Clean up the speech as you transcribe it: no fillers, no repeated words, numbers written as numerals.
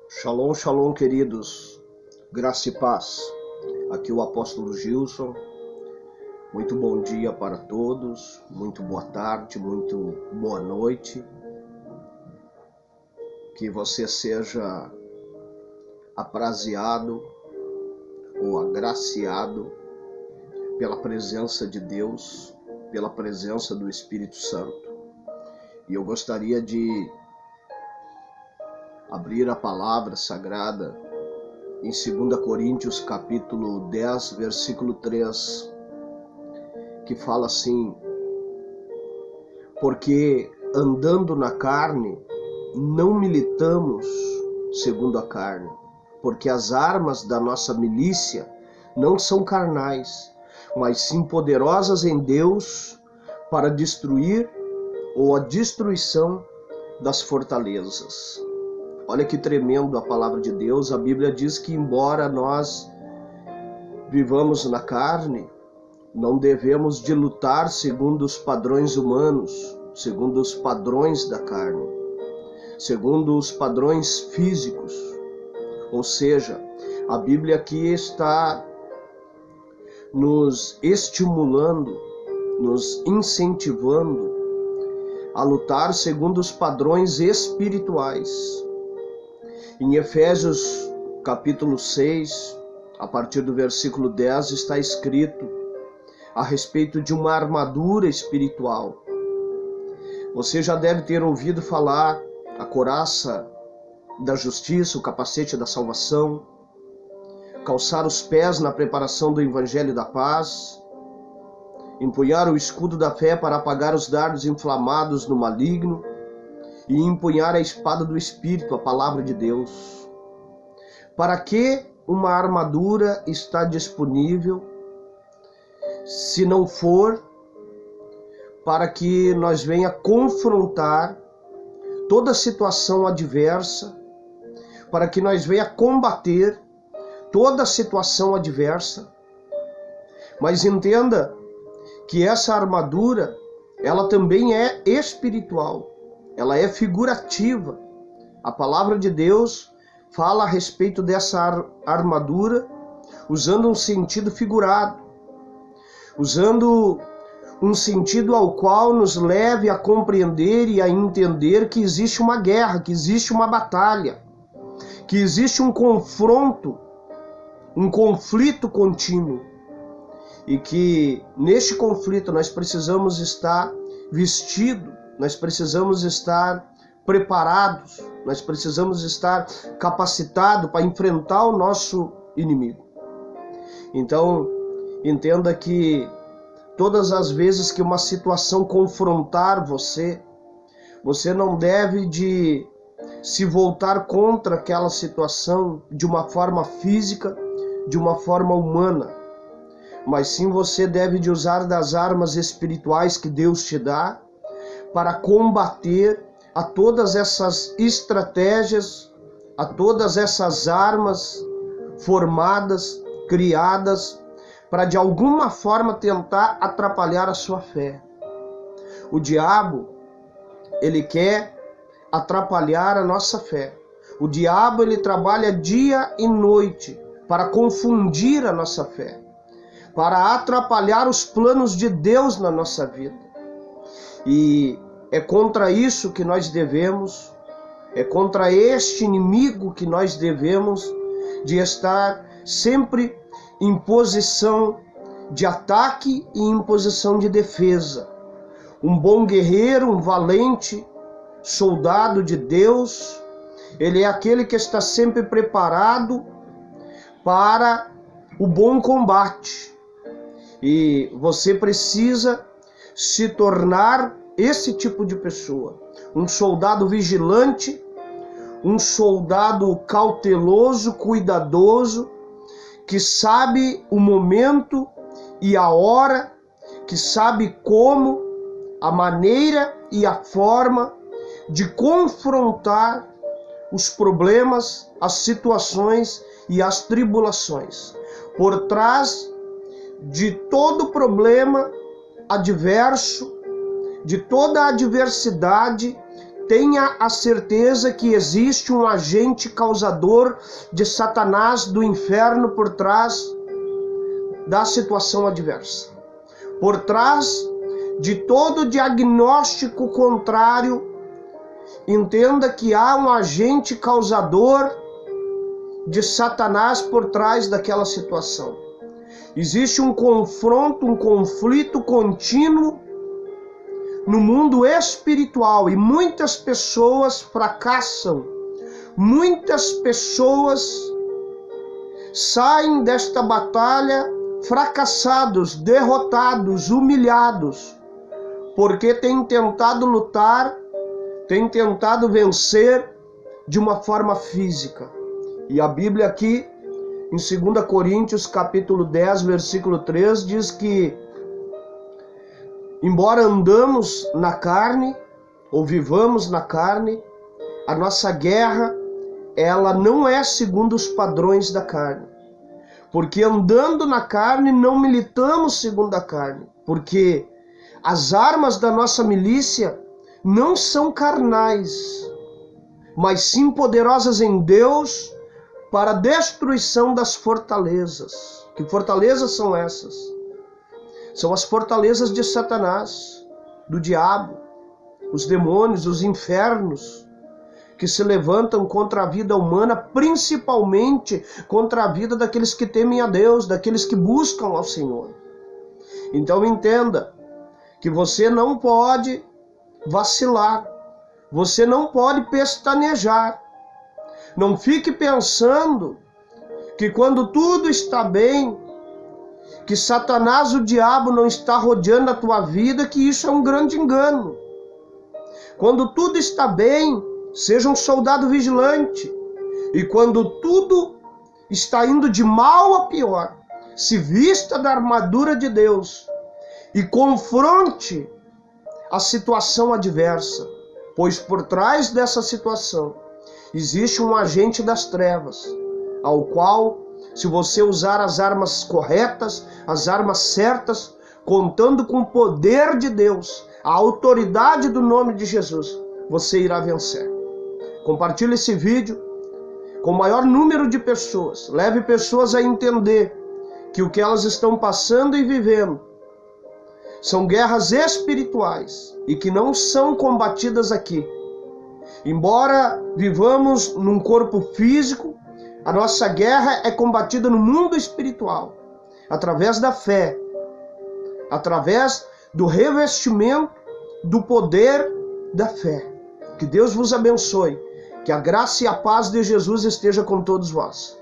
Shalom, shalom, queridos. Graça e paz. Aqui o apóstolo Gilson. Muito bom dia para todos. Muito boa tarde, muito boa noite. Que você seja apraziado ou agraciado pela presença de Deus, pela presença do Espírito Santo. E eu gostaria de abrir a palavra sagrada em 2 Coríntios capítulo 10, versículo 3, que fala assim: porque andando na carne, não militamos segundo a carne, porque as armas da nossa milícia não são carnais, mas sim poderosas em Deus para destruir ou a destruição das fortalezas. Olha que tremendo a palavra de Deus. A Bíblia diz que embora nós vivamos na carne, não devemos de lutar segundo os padrões humanos, segundo os padrões da carne, segundo os padrões físicos. Ou seja, a Bíblia aqui está nos estimulando, nos incentivando a lutar segundo os padrões espirituais. Em Efésios capítulo 6, a partir do versículo 10, está escrito a respeito de uma armadura espiritual. Você já deve ter ouvido falar a couraça da justiça, o capacete da salvação, calçar os pés na preparação do evangelho da paz, empunhar o escudo da fé para apagar os dardos inflamados do maligno, e empunhar a espada do Espírito, a palavra de Deus. Para que uma armadura está disponível, se não for para que nós venha confrontar toda situação adversa, para que nós venha combater toda situação adversa? Mas entenda que essa armadura, ela também é espiritual. Ela é figurativa. A palavra de Deus fala a respeito dessa armadura usando um sentido figurado, usando um sentido ao qual nos leve a compreender e a entender que existe uma guerra, que existe uma batalha, que existe um confronto, um conflito contínuo, e que neste conflito nós precisamos estar vestidos, nós precisamos estar preparados, nós precisamos estar capacitados para enfrentar o nosso inimigo. Então, entenda que todas as vezes que uma situação confrontar você, você não deve de se voltar contra aquela situação de uma forma física, de uma forma humana, mas sim você deve de usar das armas espirituais que Deus te dá para combater a todas essas estratégias, a todas essas armas formadas, criadas, para de alguma forma tentar atrapalhar a sua fé. O diabo, ele quer atrapalhar a nossa fé. O diabo, ele trabalha dia e noite para confundir a nossa fé, para atrapalhar os planos de Deus na nossa vida. E é contra isso que nós devemos, é contra este inimigo que nós devemos de estar sempre em posição de ataque e em posição de defesa. Um bom guerreiro, um valente soldado de Deus, ele é aquele que está sempre preparado para o bom combate. E você precisa se tornar esse tipo de pessoa, um soldado vigilante, um soldado cauteloso, cuidadoso, que sabe o momento e a hora, que sabe como, a maneira e a forma de confrontar os problemas, as situações e as tribulações. Por trás de todo problema adverso, de toda a adversidade tenha a certeza que existe um agente causador de Satanás do inferno por trás da situação adversa. Por trás de todo diagnóstico contrário, entenda que há um agente causador de Satanás por trás daquela situação. Existe um confronto, um conflito contínuo no mundo espiritual e muitas pessoas fracassam. Muitas pessoas saem desta batalha fracassados, derrotados, humilhados, porque têm tentado lutar, têm tentado vencer de uma forma física. E a Bíblia aqui, em 2 Coríntios capítulo 10, versículo 3, diz que embora andamos na carne, ou vivamos na carne, a nossa guerra, ela não é segundo os padrões da carne. Porque andando na carne, não militamos segundo a carne. Porque as armas da nossa milícia não são carnais, mas sim poderosas em Deus para a destruição das fortalezas. Que fortalezas são essas? São as fortalezas de Satanás, do diabo, os demônios, os infernos, que se levantam contra a vida humana, principalmente contra a vida daqueles que temem a Deus, daqueles que buscam ao Senhor. Então entenda que você não pode vacilar, você não pode pestanejar. Não fique pensando que quando tudo está bem, que Satanás, o diabo, não está rodeando a tua vida, que isso é um grande engano. Quando tudo está bem, seja um soldado vigilante. E quando tudo está indo de mal a pior, se vista da armadura de Deus e confronte a situação adversa, pois por trás dessa situação existe um agente das trevas, ao qual, se você usar as armas corretas, as armas certas, contando com o poder de Deus, a autoridade do nome de Jesus, você irá vencer. Compartilhe esse vídeo com o maior número de pessoas. Leve pessoas a entender que o que elas estão passando e vivendo são guerras espirituais e que não são combatidas aqui. Embora vivamos num corpo físico, a nossa guerra é combatida no mundo espiritual, através da fé, através do revestimento do poder da fé. Que Deus vos abençoe. Que a graça e a paz de Jesus esteja com todos vós.